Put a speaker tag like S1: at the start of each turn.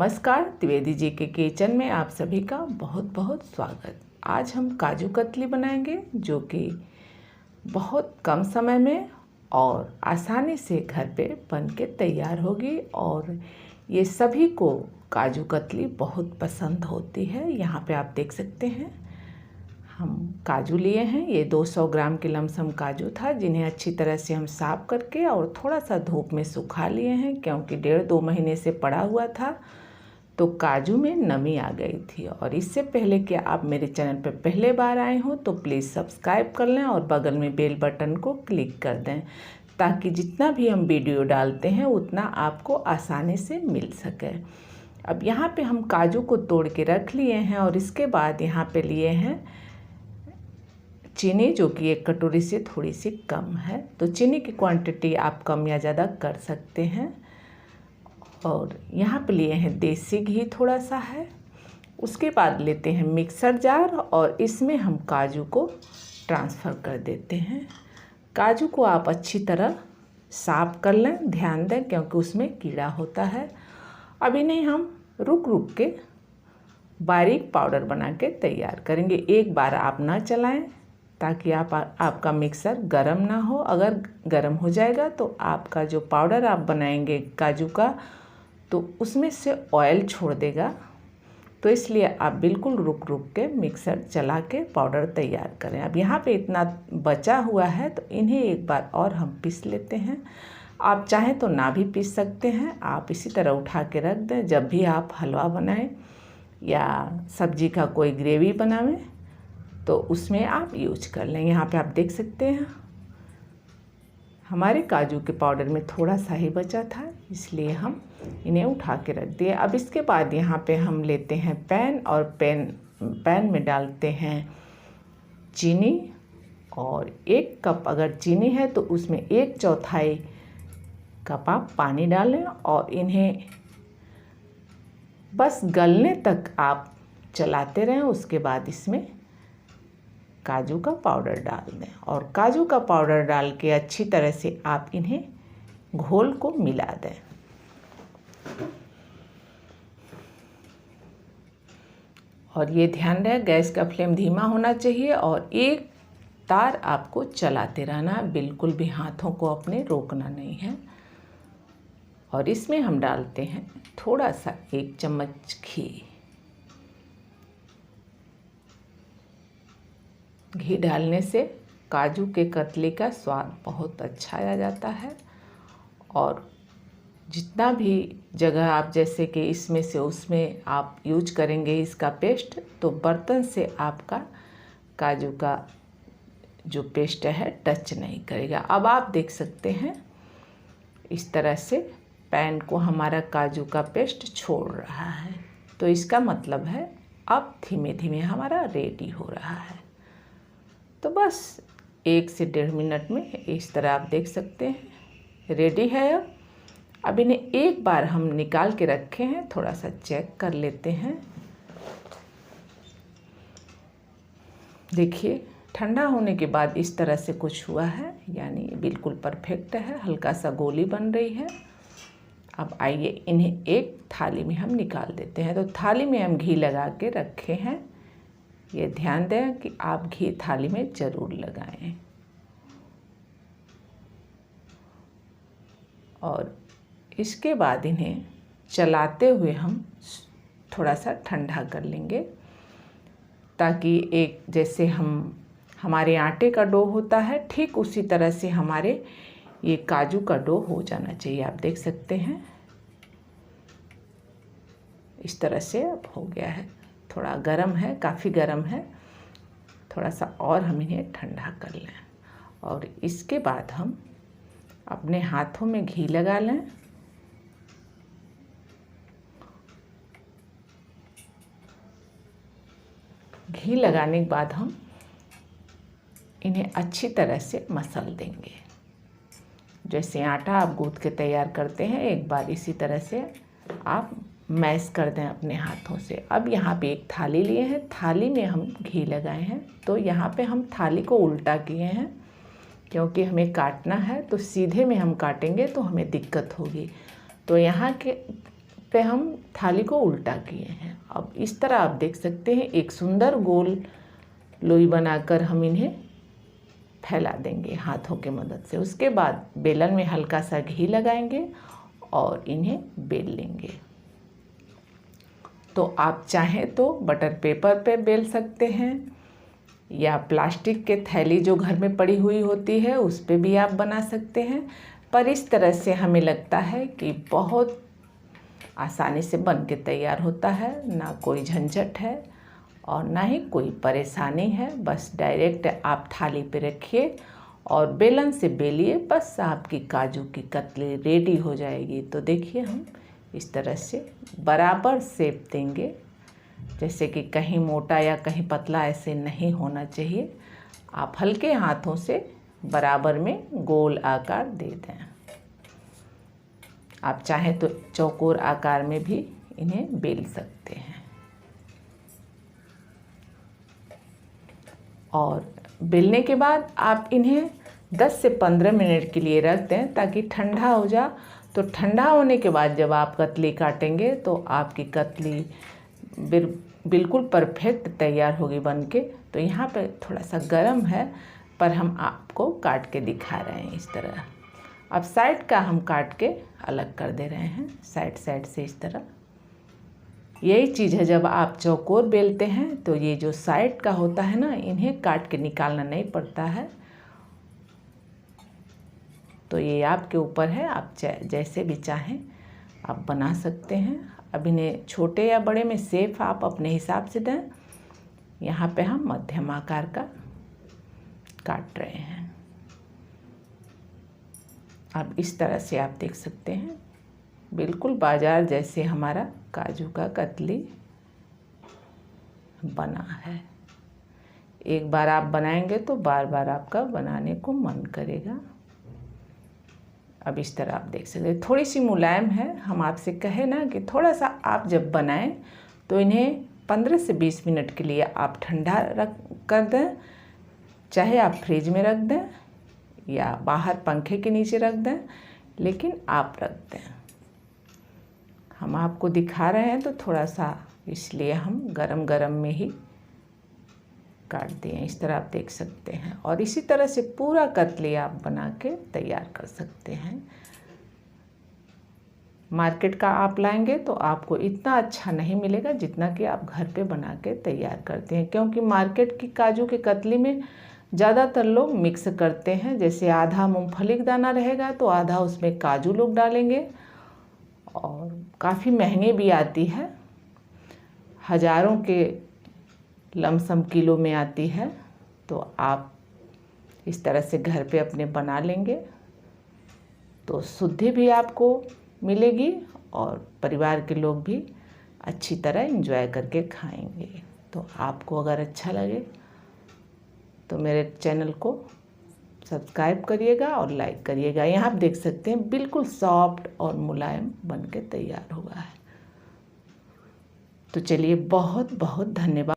S1: नमस्कार, द्विवेदी जी के किचन में आप सभी का बहुत बहुत स्वागत। आज हम काजू कतली बनाएंगे जो कि बहुत कम समय में और आसानी से घर पे बन के तैयार होगी और ये सभी को काजू कतली बहुत पसंद होती है। यहाँ पे आप देख सकते हैं हम काजू लिए हैं। ये 200 ग्राम के लमसम काजू था जिन्हें अच्छी तरह से हम साफ़ करके और थोड़ा सा धूप में सुखा लिए हैं, क्योंकि 1.5-2 महीने से पड़ा हुआ था तो काजू में नमी आ गई थी। और इससे पहले कि आप मेरे चैनल पर पहले बार आए हो तो प्लीज़ सब्सक्राइब कर लें और बगल में बेल बटन को क्लिक कर दें, ताकि जितना भी हम वीडियो डालते हैं उतना आपको आसानी से मिल सके। अब यहाँ पे हम काजू को तोड़ के रख लिए हैं और इसके बाद यहाँ पे लिए हैं चीनी, जो कि 1 कटोरी से थोड़ी सी कम है। तो चीनी की क्वांटिटी आप कम या ज़्यादा कर सकते हैं। और यहाँ पे लिए हैं देसी घी थोड़ा सा है। उसके बाद लेते हैं मिक्सर जार और इसमें हम काजू को ट्रांसफ़र कर देते हैं। काजू को आप अच्छी तरह साफ़ कर लें, ध्यान दें क्योंकि उसमें कीड़ा होता है। अब इन्हें हम रुक रुक के बारीक पाउडर बना के तैयार करेंगे। एक बार आप ना चलाएं ताकि आपका मिक्सर गरम ना हो। अगर गरम हो जाएगा तो आपका जो पाउडर आप बनाएंगे काजू का तो उसमें से ऑयल छोड़ देगा। तो इसलिए आप बिल्कुल रुक रुक के मिक्सर चला के पाउडर तैयार करें। अब यहाँ पे इतना बचा हुआ है तो इन्हें एक बार और हम पीस लेते हैं। आप चाहें तो ना भी पीस सकते हैं, आप इसी तरह उठा के रख दें। जब भी आप हलवा बनाएं या सब्जी का कोई ग्रेवी बनावें तो उसमें आप यूज कर लें। यहाँ पे आप देख सकते हैं हमारे काजू के पाउडर में थोड़ा सा ही बचा था, इसलिए हम इन्हें उठा के रख दिए। अब इसके बाद यहाँ पे हम लेते हैं पैन और पैन में डालते हैं चीनी। और 1 कप अगर चीनी है तो उसमें 1/4 कप आप पानी डालें और इन्हें बस गलने तक आप चलाते रहें। उसके बाद इसमें काजू का पाउडर डाल दें और काजू का पाउडर डाल के अच्छी तरह से आप इन्हें घोल को मिला दें। और ये ध्यान रहे गैस का फ्लेम धीमा होना चाहिए और एक तार आपको चलाते रहना है, बिल्कुल भी हाथों को अपने रोकना नहीं है। और इसमें हम डालते हैं थोड़ा सा 1 चम्मच घी। घी डालने से काजू के कतली का स्वाद बहुत अच्छा आ जाता है। और जितना भी जगह आप जैसे कि इसमें से उसमें आप यूज करेंगे इसका पेस्ट, तो बर्तन से आपका काजू का जो पेस्ट है टच नहीं करेगा। अब आप देख सकते हैं इस तरह से पैन को हमारा काजू का पेस्ट छोड़ रहा है, तो इसका मतलब है अब धीमे धीमे हमारा रेडी हो रहा है। तो बस 1 से 1.5 मिनट में इस तरह आप देख सकते हैं रेडी है। अब इन्हें एक बार हम निकाल के रखे हैं, थोड़ा सा चेक कर लेते हैं। देखिए ठंडा होने के बाद इस तरह से कुछ हुआ है, यानी बिल्कुल परफेक्ट है, हल्का सा गोली बन रही है। अब आइए इन्हें एक थाली में हम निकाल देते हैं। तो थाली में हम घी लगा के रखे हैं। ये ध्यान दें कि आप घी थाली में ज़रूर लगाएं। और इसके बाद इन्हें चलाते हुए हम थोड़ा सा ठंडा कर लेंगे, ताकि एक जैसे हमारे आटे का डो होता है ठीक उसी तरह से हमारे ये काजू का डो हो जाना चाहिए। आप देख सकते हैं इस तरह से अब हो गया है। थोड़ा गरम है, काफ़ी गरम है, थोड़ा सा और हम इन्हें ठंडा कर लें। और इसके बाद हम अपने हाथों में घी लगा लें। घी लगाने के बाद हम इन्हें अच्छी तरह से मसल देंगे। जैसे आटा आप गूँथ के तैयार करते हैं, एक बार इसी तरह से आप मैश कर दें अपने हाथों से। अब यहाँ पे एक थाली लिए हैं, थाली में हम घी लगाए हैं। तो यहाँ पे हम थाली को उल्टा किए हैं क्योंकि हमें काटना है, तो सीधे में हम काटेंगे तो हमें दिक्कत होगी। तो यहाँ के पे हम थाली को उल्टा किए हैं। अब इस तरह आप देख सकते हैं एक सुंदर गोल लोई बनाकर हम इन्हें फैला देंगे हाथों के मदद से। उसके बाद बेलन में हल्का सा घी लगाएंगे और इन्हें बेल लेंगे। तो आप चाहें तो बटर पेपर पे बेल सकते हैं या प्लास्टिक के थैली जो घर में पड़ी हुई होती है उस पे भी आप बना सकते हैं। पर इस तरह से हमें लगता है कि बहुत आसानी से बन के तैयार होता है, ना कोई झंझट है और ना ही कोई परेशानी है। बस डायरेक्ट आप थाली पे रखिए और बेलन से बेलिए, बस आपकी काजू की कतली रेडी हो जाएगी। तो देखिए हम इस तरह से बराबर शेप देंगे, जैसे कि कहीं मोटा या कहीं पतला ऐसे नहीं होना चाहिए। आप हल्के हाथों से बराबर में गोल आकार दे दें। आप चाहें तो चौकोर आकार में भी इन्हें बेल सकते हैं। और बेलने के बाद आप इन्हें 10 से 15 मिनट के लिए रख दें ताकि ठंडा हो जा। तो ठंडा होने के बाद जब आप कतली काटेंगे तो आपकी कतली बिल्कुल परफेक्ट तैयार होगी बन के। तो यहाँ पे थोड़ा सा गर्म है पर हम आपको काट के दिखा रहे हैं इस तरह। अब साइड का हम काट के अलग कर दे रहे हैं, साइड साइड से इस तरह। यही चीज़ है, जब आप चौकोर बेलते हैं तो ये जो साइड का होता है ना, इन्हें काट के निकालना नहीं पड़ता है। तो ये आपके ऊपर है, आप जैसे भी चाहें आप बना सकते हैं। अब इन्हें छोटे या बड़े में शेप आप अपने हिसाब से दें। यहाँ पे हम मध्यम आकार का काट रहे हैं। अब इस तरह से आप देख सकते हैं बिल्कुल बाजार जैसे हमारा काजू का कतली बना है। एक बार आप बनाएंगे तो बार बार आपका बनाने को मन करेगा। अब इस तरह आप देख सकते हैं थोड़ी सी मुलायम है। हम आपसे कहे ना कि थोड़ा सा आप जब बनाएं तो इन्हें 15 से 20 मिनट के लिए आप ठंडा रख कर दें, चाहे आप फ्रिज में रख दें या बाहर पंखे के नीचे रख दें, लेकिन आप रख दें। हम आपको दिखा रहे हैं तो थोड़ा सा इसलिए हम गरम गरम में ही काट दिए। इस तरह आप देख सकते हैं और इसी तरह से पूरा कतली आप बना के तैयार कर सकते हैं। मार्केट का आप लाएंगे तो आपको इतना अच्छा नहीं मिलेगा जितना कि आप घर पे बना के तैयार करते हैं, क्योंकि मार्केट की काजू की कतली में ज़्यादातर लोग मिक्स करते हैं। जैसे आधा मूंगफली का दाना रहेगा तो आधा उसमें काजू लोग डालेंगे और काफ़ी महंगे भी आती है, हज़ारों के लमसम किलो में आती है। तो आप इस तरह से घर पे अपने बना लेंगे तो शुद्धि भी आपको मिलेगी और परिवार के लोग भी अच्छी तरह एंजॉय करके खाएंगे। तो आपको अगर अच्छा लगे तो मेरे चैनल को सब्सक्राइब करिएगा और लाइक करिएगा। यहाँ आप देख सकते हैं बिल्कुल सॉफ्ट और मुलायम बन के तैयार हुआ है। तो चलिए बहुत बहुत धन्यवाद।